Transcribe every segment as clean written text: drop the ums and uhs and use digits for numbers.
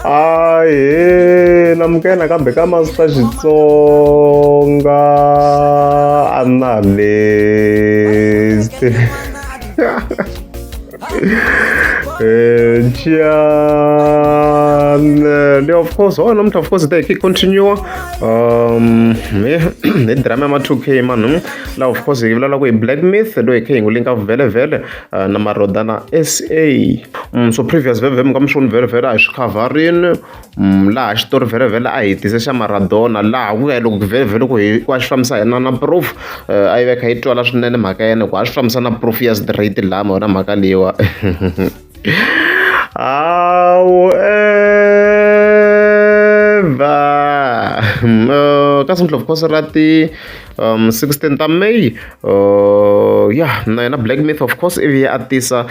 Ahee, namukela kambe ka Master Xitsonga analyst. Chiyane, of course, of course, they keep continue. The drama ma 2K man. La of course, you la Black Myth, do a king link of vele na marodana SA. So previous veve come shown very ash covering la story very I this is Maradona la we look very kwash from sa na proof I ve kai twala swinene mhaka yene kwash from sa na proof ya straight lama na mhaka lewa. However, kasumhla of course rati 16th of May yeah na Black Myth of course ivi atisa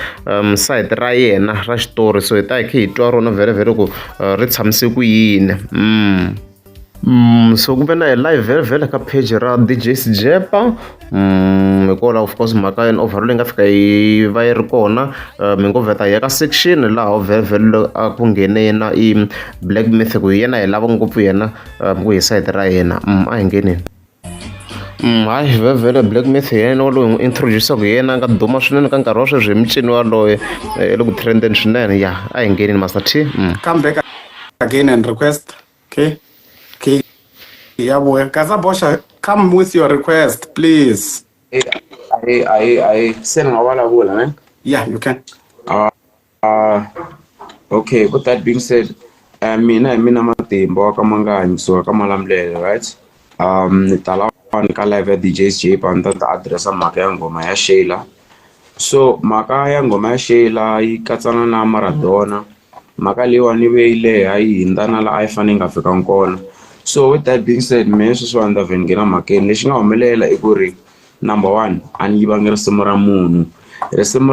side ra yena ra xitori so hi ta hi khe hi twa rona very ku ri tshamise ku yini so ku ve na hi live very ka page ra DJ Sjepa hikola of course mhaka yena overall nga fika yi va yi ri kona mi ngo vheta hi ka section laha very a ku nghene yena i Black Myth ku yena hi lava ngopfu yena ku hi side ra yena a hi ngeneni hayi vele Black Myth yena waloyi n'wi introduce-aku yena nga duma swinene ka nkarhi wa sweswi hi micini waloye le ku trendeni swinene ya a hi ngeneni Master T. Come back again and request. Okay. Yeah, boy. Kaza Bosha, come with your request, please. I send a bola, man. Yeah, you can. Okay, with that being said, mina matimbo kamangani so kamalamlele, right? Nitala ka live DJ J panta address mhaka ya ngoma ya Sheila. So mhaka ya ngoma ya Sheila yi katsana na Maradona. Mhaka leyiwani ve ile hayi hindana la a fane nga fika kona. So with that being said, me sweswi ndza vhengela mhakeni lexi nga humelela i ku ri number 1 a ni yivangi risimu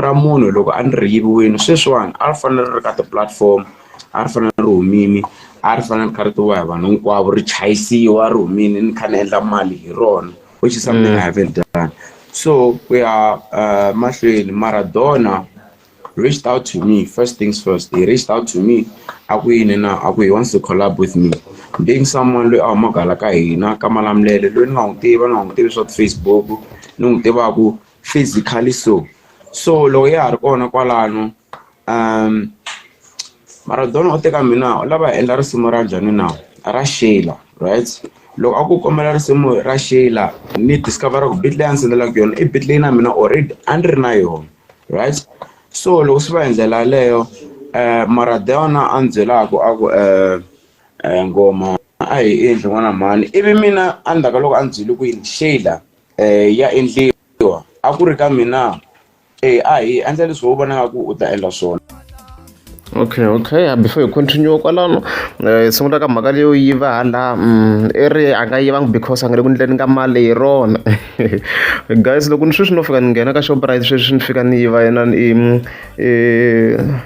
ra munhu loko a ni ri yiviwini sweswiwani a ri fanele ri ka ti-platform a ri fanele ri humini a ri fanele ri kha ri tiwa hi vanhu hinkwavo ri chayisiwa ri humini ni kha ni endla mali hi rona which is something I haven't done. So ku ya mahlweni Maradona reached out to me. First things first, he reached out to me. He wants to collab with me. Being someone lo amagala ka hina ka malamlele lo nga n'wi tiva swa Facebook ni n'wi tivaku physically so loko ya ha ri kona kwalano Maradona o teka mina o lava endla risimu ra njhani na ra Sheila, right? Loko a ku kombela risimu ra Sheila ni discover ku beat leyi a ndzi sendelaku yona i beat leyi na mina already a ni ri na yona, right? So loko swi va hi ndlela leyo Maradona a ndzi byelaku a ku ngoma a hi endli n'wana mani ivi mina andaka loko a ndzi byele ku yini Sheila ya endliwa a ku ri ka mina a hi endla leswi wo vonaka ku u ta endla swona. Okay, before you continue kwalano sungula ka mhaka leyo yiva hala ri a nga yivangi because a nga le ku ndleni ka mali hi rona guys loko ni sweswi no fika ni nghena ka Shoprite sweswi ni fika ni yiva yena yini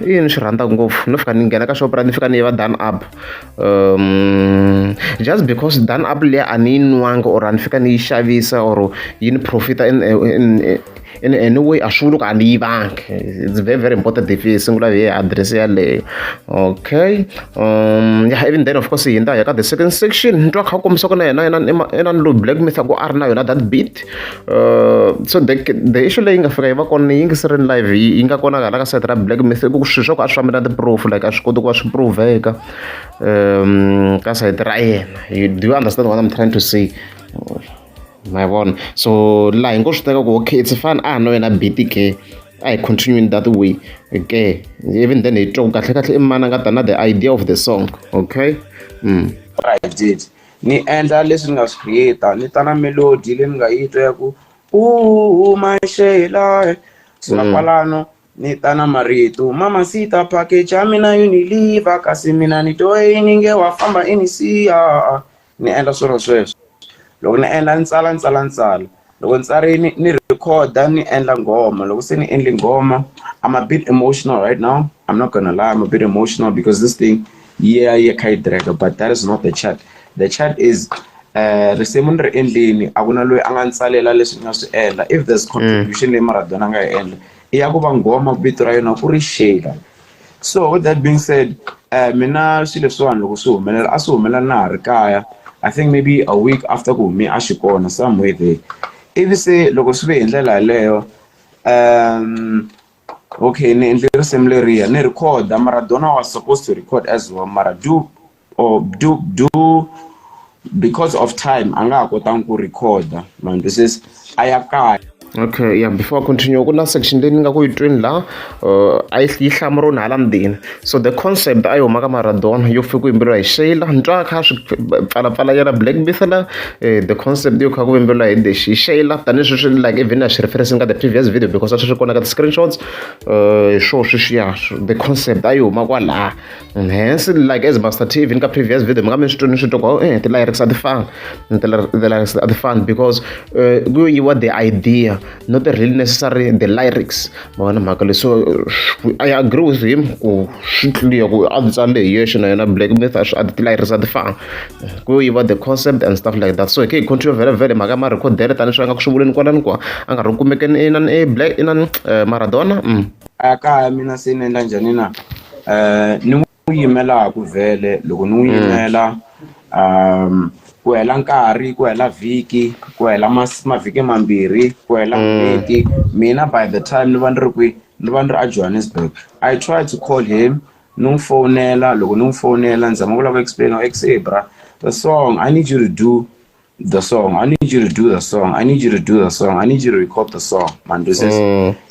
ni swi rhandzaka ngopfu no fika ni nghena ka Shoprite ni fika ni yiva done up just because done up leya a ni yi nwanga or a ni fika ni yi xavisa or yi ni profita in any way a swi vuli ku a ni yivangi. It's very important if yi sungula hi address yaleyo. Okay, yeah, even then of course hi hindza hi ka the second section ni twa kha kombisa ku na yena lo Black Myth ku a ri na yona that beat so the issue leyi nga fika yi va kona yi yingiserini live yi nga konakala ka site ra Black Myth ku swilo swa ku a swi fambela ti-proof like a swi koti ku va swi pruveka ka site ra yena. Do you understand what I'm trying to say? My one. So la hi ngo swi teka ku okay it's fine no yena beat ke I continue in that way. Okay, even then it took kahle i mana nga ta na the idea of the song. Okay, I did ni endla leswi nga swi create ni ta na melody leyi ni nga yi twa ya ku my Sheila so kwalano ni ta na marito Mamacita package ya mina Unilever kasi mina ni toyi ni nge wa famba inisiya ni endla sweswo loko ni endla ni tsala loko ni tsarini ni recorda ni endla ngoma loko se ni endli ngoma I'm a bit emotional right now. I'm not gonna lie, I'm a bit emotional because this thing kha yi drag but that is not the chat. The chat is risimu ni ri endlini a ku na loyi a nga ni tsalela leswi nga swi endla if there's contribution leyi Maradona a nga yi endla i ya ku va ngoma vito ra yona ku ri Sheila. So with that being said mina swilo leswiwani loko swi humelela a swi humelela na ha ri kaya. I think maybe a week after ku hume a xi kona somewhere there. Ivi se loko swi ve hi ndlela yaleyo okay ni endle risimu leriya ni recorda. Maradona was supposed to record as well, mara do because of time a nga ha kotangi ku recorda man. This is a ya kaya. Okay, yeah, before I continue, kuna section leyi ni nga ku yi twini la yi hlamuriwe na hala ndzeni. So the concept a yi huma ka Maradona yo fika ku yimbeleriwa hi Sheila, ni twa kha swi pfalapfalanyana Black Myth la the concept yo kha ku yimbeleriwa hi Sheila tanihileswi swi like even a swi referencing ka the previous video because a swi kona ka ti-screenshots sure sweswiya the concept a yi huma kwalaha and hence like as Master TV ni ka previous video mi nga mi swi twi ni swi twa ku ti-lyrics a ti fani ti-lyrics a ti fani because ku yiwa the idea not really necessary the lyrics mavona mhaka leyi. So I agree with him ku swi clear ku a ti tsale hi yexe na yena Black Myth ti-lyrics a ti fani ku yiva the concept and stuff like that. So hi ke hi continue vhele mhaka ma recordele tani swi a nga ku swi vuleni kwalani kwa a nga ri kumekeni inani Black inani Maradona. A kaya mina se ni endla njhani na ni n'wi yimelaku vhele loko ni n'wi yimela ku hela nkarhi ku hela vhiki ku hela mavhiki mambirhi ku hela n'hweti mina by the time ni va ni ri kwi ni va ni ri a Johannesburg. I try to call him ni n'wi fonela loko ni n'wi fonela ni zama ku lava ku explain say bra the song I need you to do the song, I need you to do the song, I need you to do the song, I need you to record the song man. This is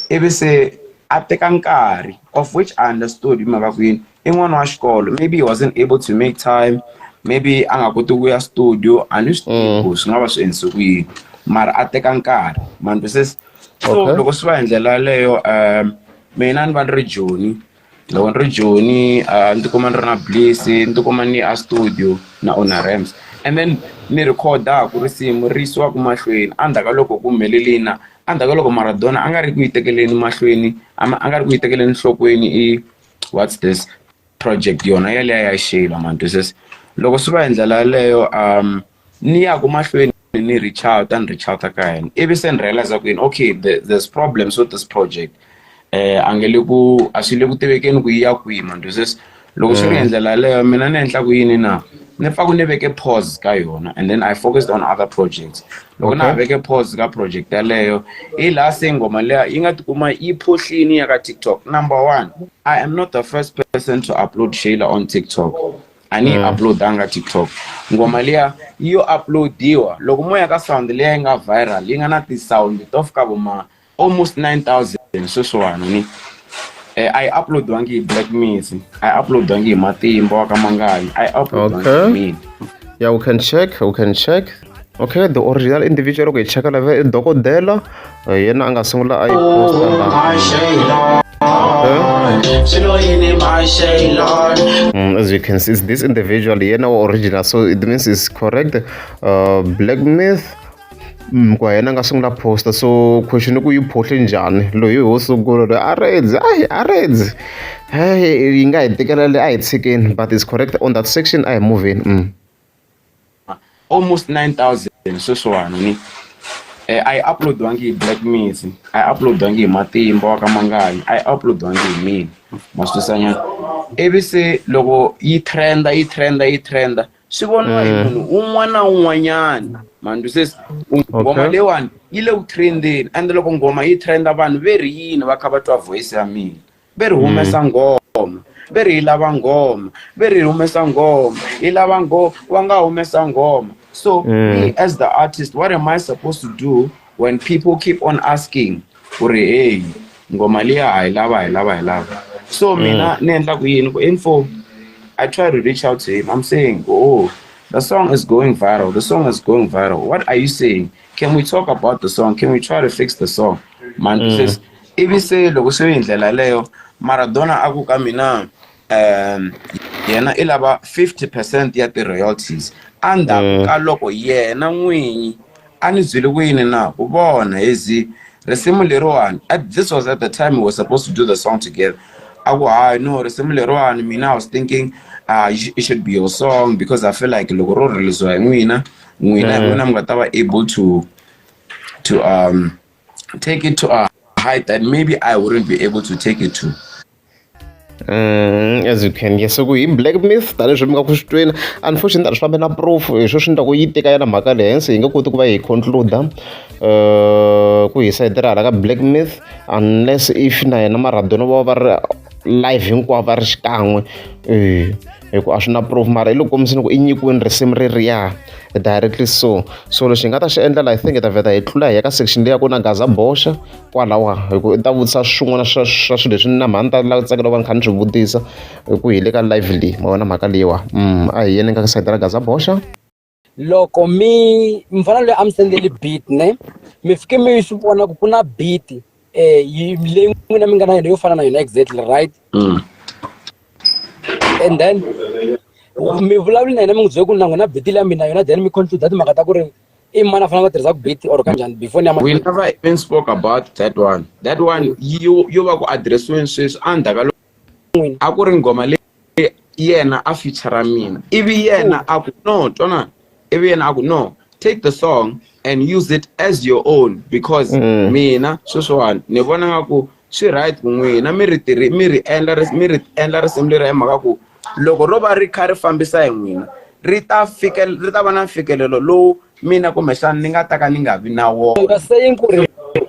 ivi se a teka nkarhi of which I understood hi mhaka kwini i n'wana wa xikolo maybe he wasn't able to make time, maybe a nga koti ku ya studio a ni swi tivi ku swi nga va swi endlise ku yini mara a teka nkarhi man. This is so loko swi va hi ndlela yaleyo mina ni va ni ri Joni loko ni ri Joni ni tikuma ni ri na Bliss ni tikuma ni a studio na Ona Rams and then ni recorda ku risimu ri yisiwa ku mahlweni endzhaku ka loko ku humelelini endzhaku ka loko Maradona a nga ri ku yi tekeleni mahlweni a nga ri ku yi tekeleni nhlokweni what's this project yona yaleyo ya Sheila man. This is loko swi va hi ndlela yaleyo ni ya ku mahlweni ni reach out ka yena ivi se ni realize ku okay there's problems with this project a swi le ku tivekeni ku yi ya kwihi man. This is loko swi ri hi ndlela yaleyo mina ni endla ku yini na ni pfa ku ni veke pause ka yona and then I focused on other projects. Loko na veke pause ka project yaleyo hi laha se ngoma leya yi nga tikuma yi phohlini ya ka TikTok. Number one, I am not the first person to upload Sheila on TikTok. A ni uploadanga TikTok ngoma liya yo uploadiwa loko mo ya ka sound leya yi nga viral yi nga na ti-sound to fika voma almost 9,000 sweswiwani ni I upload wangi Black Myth, I upload wangi Matimba wa ka Mangayi, I upload wangi mina. Yeah, we can check. Okay, the original individual ku check la ve dokodela yena anga sungula a posta la. As you can see, it's this individual yena original, so it means it's correct. Black Myth kwa yena nga sungula poster, so question ku yi phohle njhani loyi ho sungula areds yi nga hi tekelele a hi tshikeni but it's correct on that section I am moving. Almost 9,000 sweswiwani ni I upload wangi Black Myth, I upload wangi Matimba wa ka Mangayi, I upload wangi mina maswisanya ivi se loko yi trenda swi voniwa hi munhu un'wana na un'wanyana man. This is ngoma leyiwani yi le ku trendeni and loko ngoma yi trenda vanhu ve ri yini va kha va twa voice ya mina ve ri humesa ngoma ve ri hi lava ngoma ve ri hi humesa ngoma hi lava wa nga humesa ngoma. So me as the artist, what am I supposed to do when people keep on asking hey ngoma liya hi lava? So mina ni endla ku yini ku info I try to reach out to him. I'm saying, the song is going viral. The song is going viral. What are you saying? Can we talk about the song? Can we try to fix the song? Man, says, if you say, loko swi hi ndlela leyo Maradona aku ka mina yena i lava 50% ya ti-royalties endzhaku ka loko yena n'winyi a ni byele ku yini na ku vona hezi risimu leriwani this was at the time we were supposed to do the song together. No, risimu leriwani mina I was thinking it should be your song because I feel like loko ro releasiwa hi n'wina mi nga ta va able to take it to a height that maybe I wouldn't be able to take it to. As you can guess, ku hi Black Myth tanihileswi mi nga ku swi tweni. Unfortunately a swi fambi na proof, hi swo swi endlaku yi teka yana mhaka le henhla, hi nge koti ku va hi conclude ku hi sayitela hala ka Black Myth unless if na yena Maradona va ri live hinkwavo va ri xikan'we. Hi ku a swi na proof, mara hi loko kombisini ku i nyikiweni risimu reriya directly so lexi hi nga ta xi endla la, I think hi ta vheta hi tlula hi ya ka section leyi ya ku na Gaza Bosha kwalawa, hi ku i ta vutisa swin'wana swa swilo leswi na mhani ta lava tsakela va ni kha ni swi vutisa hi ku hi le ka live leyi ma vona mhaka leyiwa. A hi yeni ka sayiti ra Gaza Bosha. Loko mi mfana loyi a mi sendeli beat ne mi fike mi swi vona ku ku na beat leyi n'wina mi nga na yona yo fana na yona exactly right, and then mi vulavula na yena mi n'wi byele ku na n'wina beat leyi mina yona, then mi conclude timhaka ta ku ri i mani a fanele va tirhisa ku beat or kanjhani before ni ya We never even spoke about that one. That one yo va ku addressiweni sweswi endzhaku ka loko a ku ri nghoma leyi yena a feature mina, ivi yena a ku no twana, ivi yena a ku no, take the song and use it as your own because mina sweswiwani ni vona nga ku swi right ku n'wina mi ri endla risimu leri hi mhaka ku loko ro va ri kha ri fambisa hi n'wina ri ta va na mfikelelo lowu mina kumbexana ni nga ta ka ni nga vi na wona. You are saying ku ri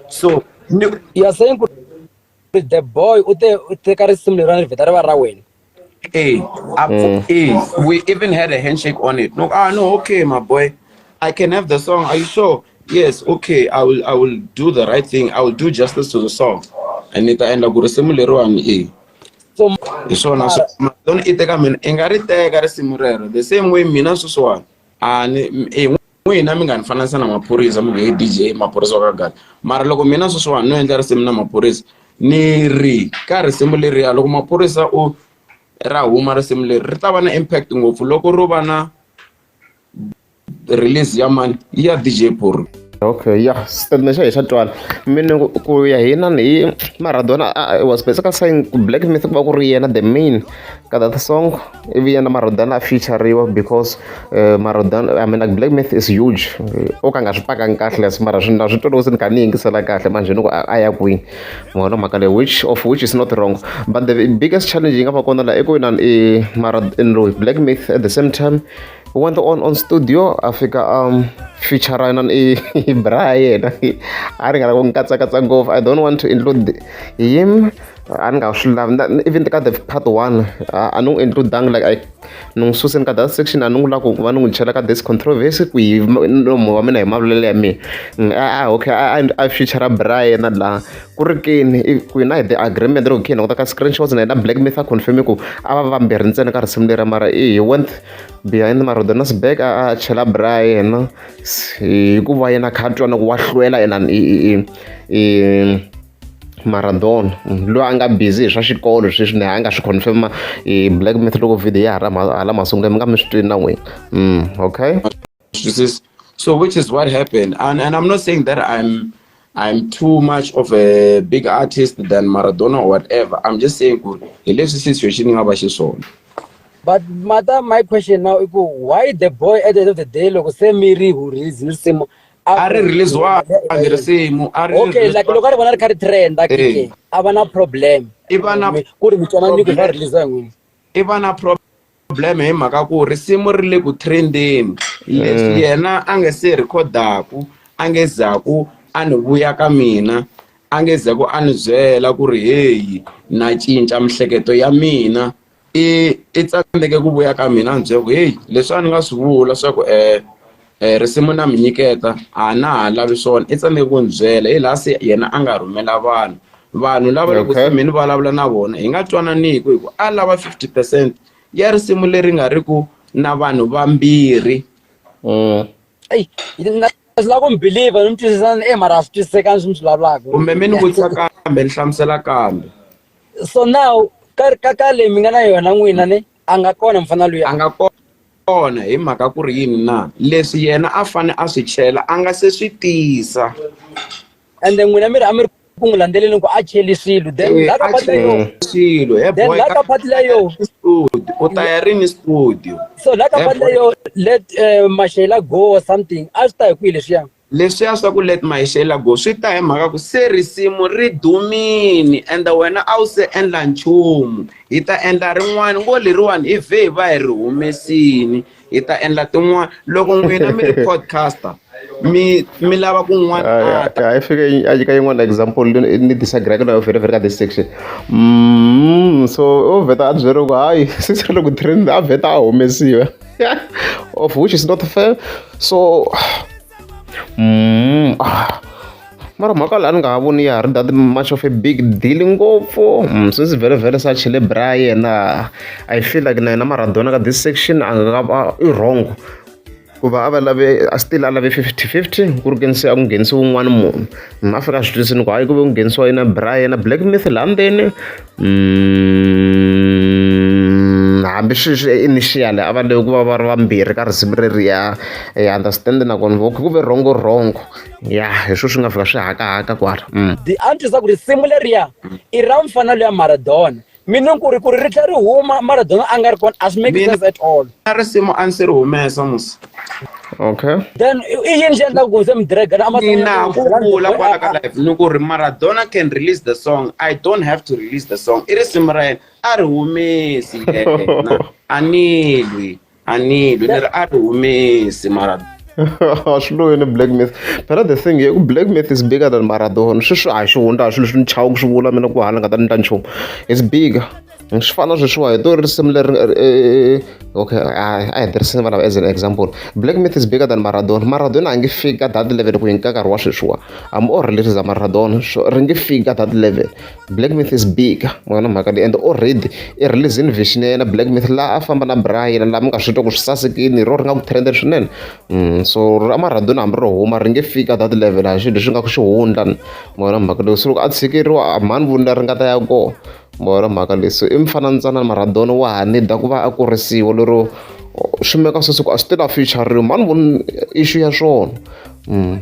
So you are saying ku ri the boy u teka risimu leri ri vheta ri va ra wena. We even had a handshake on it. No, okay, my boy, I can have the song. Are you sure? Yes, okay. I will do the right thing. I will do justice to the song. And it end up with a similar one. So now, don't eat the gamin. Engari tega simurero. The same way, mina suswan. And we naming and finance na mapuris. I'm going DJ mapuris okagat. Maralogo mina suswan. No enter simna mapuris. Niri kari simulary ya loko maphorisa o ra huma risimu leri ri ta va na impact ngopfu loko ro va na release ya mani ya DJ Puru. Okay, yeah, statement xa hi xa twala. Mina ku ya hina hi Maradona was basically saying Black Myth ku va ku ri yena the main ka that song, ivi yena Maradona a featureiwa because Maradona, I mean like Black Myth is huge. O ka nga swi pakangi kahle mara swi na swi twa loko se ni kha ni yingisela kahle manje ni ku a ya kwini ma vona mhaka leyi, which is not wrong, but the biggest challenge yi nga va kona la i ku na Black Myth at the same time went on studio afika feature na Brian a ri nga ku katsakatsa ngopfu. I don't want to include him, a ni nga swi lavi even ka the part 1 a ni n'wi includangi, like ni n'wi suseni ka that section, a ni n'wi lava ku va ni n'wi chela ka this controversy ku hi nomo wa mina hi mavulelo ya mina. Okay, a feature Brian laha ku ri kini ku na hi the agreement ro kini ku ta ka screenshots na yena Black Myth a confirm ku a va vambirhi ntsena ka risimu leri, mara he went behind Maradona's back a chela Brian hikuva yena kha twana ku wa hlwela Maradona loyi a nga busy hi swa xikolo sweswi a nga swi confirma Black Myth loko video ya hala masunguleni mi nga mi swi twini na n'wina. Okay, So which is what happened, and I'm not saying that I'm too much of a big artist than Maradona or whatever. I'm just saying he lives a situation nga va xiswona. But madam, my question now is why the boy at the end of the day loko se mi ri release risimu a ri release wa risimu okay, like loko a ri vona ri kha ri trend akike a va na problem ku ri mi twana ni ku va release ya n'wina i va na problem hi mhaka ku risimu ri le ku trendeni, leswi yena a nga se rikhodaku a nge zaku a ni vuya ka mina, a nge zaku a ni byela ku ri heyi na cinca mihleketo ya mina, i tsandzeke ku vuya ka mina a ni byela ku heyi leswi a ni nga swi vula swa ku risimu na mi nyiketa a na ha lavi swona, i tsandzeke ku ni byela hi laha se yena a nga rhumela vanhu lava loko se mi ni vulavula na vona hi nga twananiku hi ku a lava 50% ya risimu leri nga ri ku na vanhu vambirhi. swi lava ku mi believe ni mi twisisana mara a swi twisisekanga swi mi swi vulavulaka Kumbe mi ni vutisa kambe ni hlamusela kambe. so now ka leyi mi nga na yona n'wina ne a nga kona mfana luya A nga kona hi mhaka ku ri yini na leswi yena a fane a swi chela a nga se swi tisa, and then n'wina mi ri a mi ri ku n'wi landzeleni ku a cheli swilo then la ka pati leyo swilo then la ka pati leyo u ta ya rini studio, so la ka pati leyo let Mashela go or something a swi ta hi kwihi leswiya leswiya swa ku let my shela go swi ta hi mhaka ku se risimu ri dumini ende wena a wu se endla nchumu hi ta endla rin'wana ngo leriwani hi vhe hi va hi ri humesini hi ta endla tin'wana loko n'wina mi ri podcaster mi lava kun'wana I fika a nyika yin'wana example ni disagree na yo very very ka this section so o vheta a byeri ku hayi sisi loko trend a vheta a humesiwa of which is not fair so mara mhaka laha ni nga ha voni ya ha ri that much of a big deal ngopfu since very very sa chile bra yena I feel like na yena Maradona ka this section a nga va i wrong ku va a still a lave 50-50 ku ri ke se a ku nghenisi wun'wana munhu a fika a swi twisini ku hayi ku ve ku nghenisiwa yena bra yena Black Myth laha ndzeni hambi swi initial a va le ku va ri vambirhi ka risimu reriya understand nakona vo ku ve rongo ya hi swilo swi nga fika swi hakahaka kwala the antswisa ku risimu leriya i ra mfanelo ya Maradona mina ku ri ri tlhela ri huma Maradona a nga ri kona a swi make sense at all na risimu a ni se ri humesa musi okay then i yini xi endlaka ku se mi dragana mina ku vula kwala ka live ni ku ri Maradona can release the song I don't have to release the song i risimu ra yena a ri humesi yena a ni ri a ri humesi Maradona swi ni Black Myth phela the thing here Black Myth is bigger than Maradona swi a xi hundza a swilo swi ni chava ku swi vula mina ku hala nga ta ni ta nchumu it's bigger swi fana sweswiwa hi to risimu leri okay a hi tirhiseni valava as an example Black Myth is bigger than Maradona a nge fika that level ku hi nkarhi wa sweswiwa am or release Maradona so ri nge fika that level Black Myth is bigger mona mhaka leyi and already i releasini vision ya yena Black Myth laha a famba na Brian laha mi nga swi twa ku swi sasekini ro ri nga ku trend swinene so ra Maradona hambi ro huma ri nge fika that level a xilo leswi nga ku xi hundla mona mhaka leyi so loko a tshikeriwa mhani vunina ri nga ta ya kona mora mhaka leswi i mfanantsana Maradona wa ha nida ku va a kurisiwa lero swi meka sweswi ku a swi tela feature mani voni issue ya swona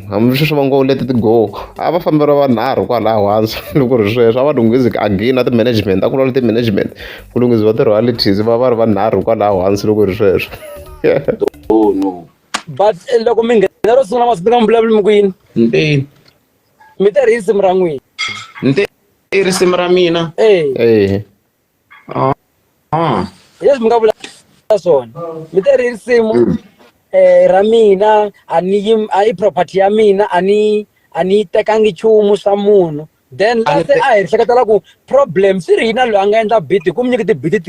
hambi sweswi va ngo let it go a va fambela vanharhu kwalaho hansi loko ri sweswo a va lunghisi again na ti-management a ku lwa ti-management ku lunghisiwa ti-royalties va va ri vanharhu kwalaho hansi loko ri sweswo oh no but loko mi nghena ro sungula masiku ka mi vulavuli mi kwini nteni mi tirhi risimu ra n'wina i risimu ra mina leswi mi nga vula swona mi tirhi risimu ra mina a i property ya mina a ni tekangi nchumu swa munhu then lase a hi hleketela ku problem swi ri hina loyi a nga endla beat ku mi nyiki ti-beat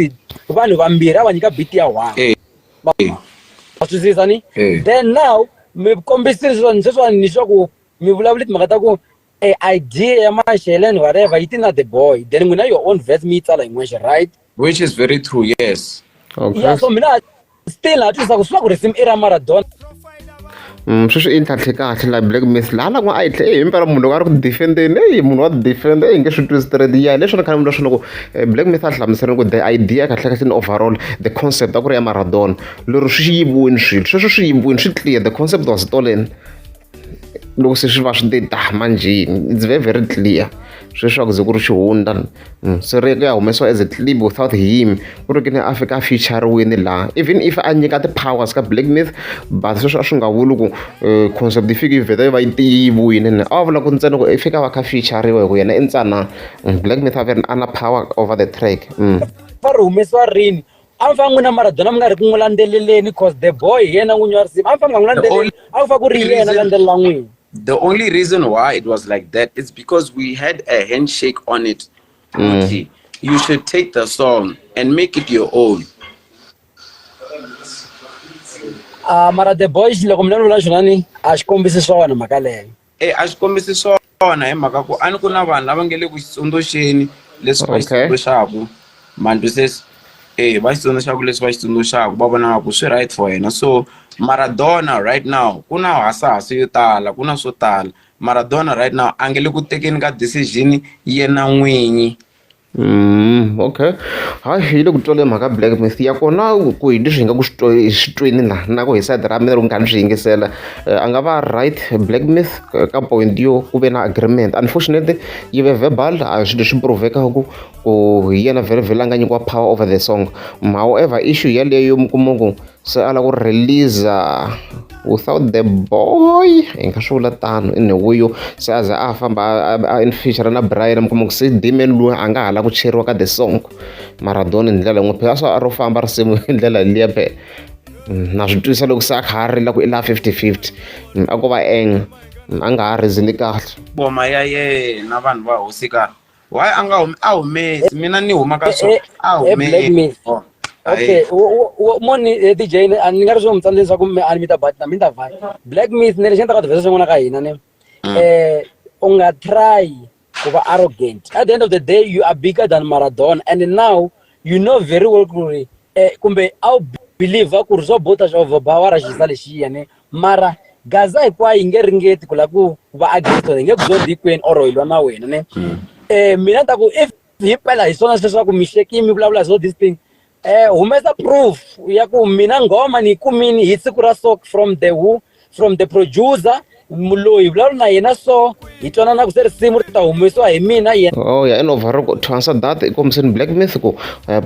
vanhu vambirhi a va nyika beat ya one va twisisa ni then now mi kombisile sweswiwani ni swa ku mi vulavule timhaka ta ku idea ya maxheleni whatever yi ti na the boy then n'wina your own verse mi yi tsala hi n'wexe right which is very true yes okay yeah so mina still a twisisa ku swi va ku risimu i ra Maradona sweswi i ntlhantlhe kahle la Black Myth laha la ku a yi tlhe himpela munhu loko a ri ku defendeni munhu wa ti-defend hi nge swi twi straight ya leswi ni khale mi swona ku Black Myth a hlamuserini ku the idea kahle kahle ni overall the concept a ku ri ya Maradona lero swi yiviwini swilo sweswo swi yiviwini swi clear the concept was stolen loko se swi va swi te manjini it's very very clear sweswi a ku ze ku ri xihundla se ri ya humesiwa as a clip without him ku ri kini a fika a featureiwini laha even if a nyika ti-powers ka Black Myth but sweswi a swi nga vuli ku concept yi fika yi vheta yi va yi tiyiviwini a va vula ku ntsena ku i fika va kha featureiwa hi ku yena i ntsanana Black Myth a ve ri ana power over the track va ri humesiwa rini a mi fa n'wina Maradona mi nga ri ku n'wi landzeleleni cause the boy hi yena n'winyi wa risimu a mi fa mi nga n'wi landzeleli a ku fa ku ri yena landzelela n'wina. The only reason why it was like that is because we had a handshake on it. You should take the song and make it your own. Mara the boys loko mi vula xona ni a xi kombisi swona mhaka leyo. A xi kombisi swona hi mhaka ku a ni ku na vanhu lava nge le ku xitsundzuxeni leswi va xitsundzuxaku mantu sesi va xitsundzuxaku leswi va xitsundzuxaku va vonaka ku swi right for yena so Maradona right now ku na hasahasi yo tala ku na swo tala Maradona right now a nge le ku tekeni ka decision yena n'winyi. Okay hayi hi le ku twale mhaka Black Myth ya kona ku hi leswi hi nga ku xitweni na ku hi side ra mina loko nga ni swi yingisela a nga va right Black Myth ka point yo ku ve na agreement unfortunately yi ve verbal a swi leswi provekaku ku hi yena very very a nga nyikiwa power over the song however issue yaleyo mi kuma ku se ala ku release without the boy hi nga swi vula tano in huyo se a za a famba a in feature na Brian mi kuma ku se Damian loyi a nga ha la ku cheriwa ka the song Maradona hi ndlela n'wi phela so a ro famba risimu hi ndlela liya phe na swi twisa loko se a kha a rila ku i la 50-50 a ko va a nga ha rizini kahle boma ya yena vanhu va hosika why a nga a humesi mina ni huma ka so a humesi okay moni DJ ni nga ri swo mutsandzeni leswaku a ni mi ta bat na mi ta vai Black Myth ne lexi ni ta ka tivesa swin'wana ka hina ne u nga try ku va arrogant at the end of the day you are bigger than Maradona and now you know very well ku ri kumbe a believe ku ri swo bota swo bawara xisa lexiya ne mara gaza hinkwayo yi nge ringeti ku la ku va against wena nge ku zondi hinkwenu or hi lwa na wena ne mina ta ku if himpela hi swona leswaku mi hleki mi vulavula so this thing humesa proof ya ku mina ngoma ni kumini hi siku ra so from the producer loyi vulavula na yena so hi twanana ku se risimu ri ta humesiwa hi mina yena ya in overall to answer that i kombiseni Black Myth ku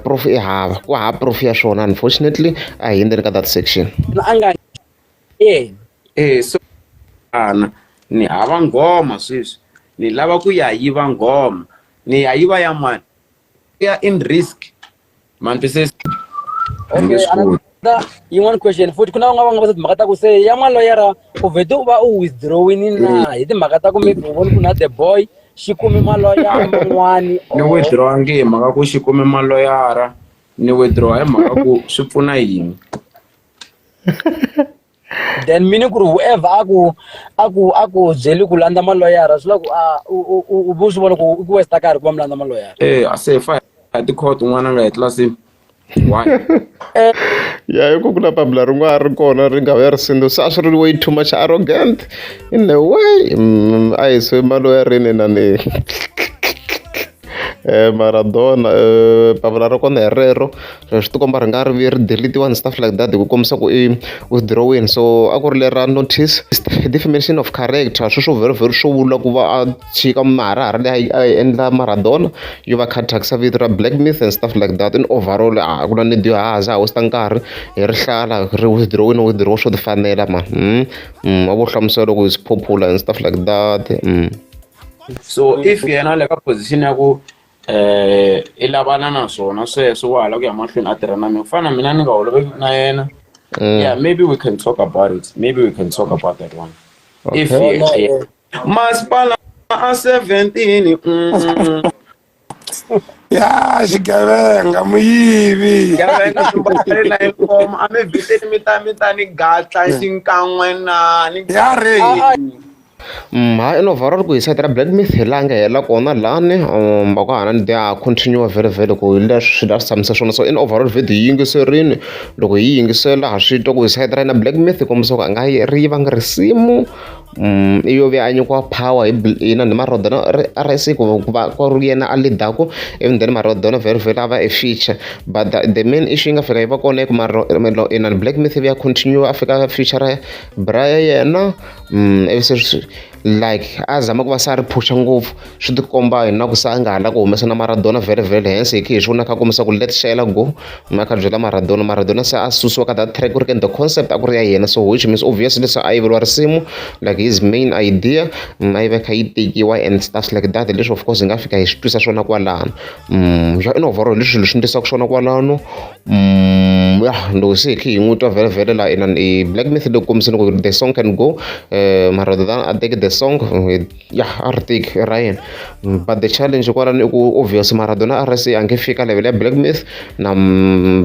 proof i hava ku hava proof ya swona unfortunately a hi endzeni ka that section a nga so ni hava ngoma sweswi ni lava ku ya yiva ngoma ni ya yiva ya mani ya in risk man twisisa yin'wana question futhi ku na van'wana va nga va timhaka ta ku se ya maloyara u vhete u va u withdrawini na hi timhaka ta ku maybe u voni ku na the boy xi kumi maloyara man'wani ni withdraw nge hi mhaka ku xi kumi maloyara ni withdraw hi mhaka ku swi pfuna yini then meaning ku ri whoever a ku byeli ku landza maloyara swi la ku u vo swi vona ku ku westa karhi ku va mi landza maloyara a se fa a ti-court un'wana nga hetla se why ya ku na papila rin'wana ri kona ri nga va risindo se a swi ri way too much arrogant in a way a hi se maloyarini na ni Maradona papila ra kona hi rero swi tikomba ri nga ri deletiwa and stuff like that hi ku kombisa ku i withdrawing so a ku ri lera notice defamation of character sweswo very swo vula ku va a chika maharahara leyi a yi endla Maradona yo va kha thyakisa vito ra Black Myth and stuff like that in overall ku na need yo haza a hosta nkarhi hi ri hlala ri withdraw swo ti fanela man a vo hlamusela ku is popular and stuff like that so if yena le ka position ya ku i lavana na swona sweswo wa hala ku ya mahlweni a tirha na mina ku fana na mina ni nga holoveki na yena yeah maybe we can talk about it maybe we can talk about that one if masipala a 17 ya xigevenga muyivi gavenga swimbalela hi ngoma a mi viteni mi ta ni gatla xinkan'we na ni ya re ha in overall ku hi sayiti ra Black Myth hi laha nga hela kona lani va ku hana ni a continue vhele ku hi leswi swi tshamisa swona so in overall video yi yingiserini loko hi yingisela ha swi twa ku hi sayiti ra hina Black Myth hi kombisa ku a nga ri yivanga risimu i yo ve a nyikiwa power hi na ni Maradona RS ku ri yena a leadaku even then Maradona very a va a feature but the main issue yi nga fika yi va kona i ku ina Black Myth ya continue a fika feature Brian yena like a zama ku va sa ri phusha ngopfu swi ti komba hina ku sa a nga ha la ku humesa na Maradona very hensi hi khe hi swi vona kha kombisa ku let shela go ma kha byela Maradona se a susiwa ka that track ku ri ke the concept a ku ri ya yena so which means obviously se a yiveriwa risimu like his main idea a yi va kha yi tekiwa and stuff like that leswi of course hi nga fika hi swi twisa swona kwalano in overall leswi leswi ndlisaka swona kwalano loko se hi khe hi n'wi twa vhele la ina Black Myth loko kombiseni ku the song can go Maradona a teki the song a ri teki Ryan but the challenge kwalano i ku obvious Maradona RS a nge fika level ya Black Myth na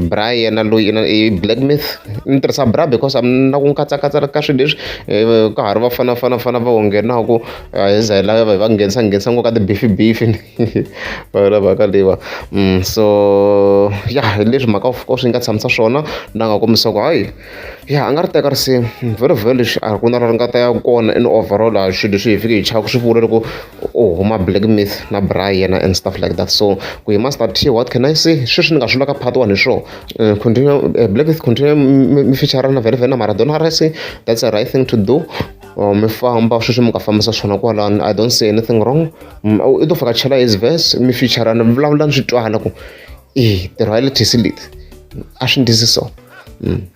Brian loyi i Black Myth ni tirhisa bra because a na ku katsakatsa ka swilo leswi ka ha ri vafana va nghenaku hi za hi lava va nghenisa ngo ka ti-beef va lava ka leyiwa so hi leswi mhaka of course yi nga tshamisa swona na nga kombisa ku hayi a nga ri teka risimu vhele leswi a ku na ri nga ta ya kona in overall a swilo leswi hi fike hi chaka swi vula loko u huma Black Myth na Brian and stuff like that so ku hi must here what can I say sweswi ni nga swi vula ka part 1 hi swona continue Black Myth continue mi feature na vhele na Maradona RS that's the right thing to do mi famba sweswi mi nga fambisa swona kwalano I don't say anything wrong i to fika chela his verse mi feature na vulavula ni swi twala ku the royalties leti a swi ndisi so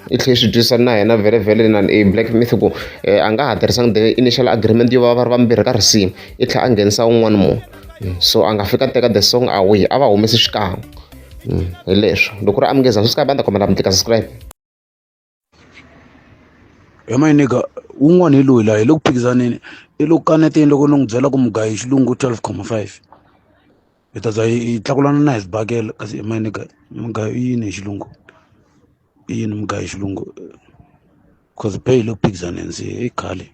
i tlhe swi twisisa na yena vhele na Black Myth ku a nga ha tirhisanga the initial agreement yo va ri vambirhi ka risimu i tlhe a nghenisa un'wana munhu so a nga fika teka the song away a va humesi xikan'we hi leswo loko ku ri amukeza swi banda kombela mi tlika subscribe my nigga un'wana hi loyi la hi le ku phikizaneni i lo kaneteni loko ni n'wi byela ku mugayo hi xilungu 12,5 hi ta za hi tlakulana na hi sibakela kasi my nigga mugayo i yini hi xilungu i yini mugayo hi xilungu cause pay hi le ku phikizaneni se i khale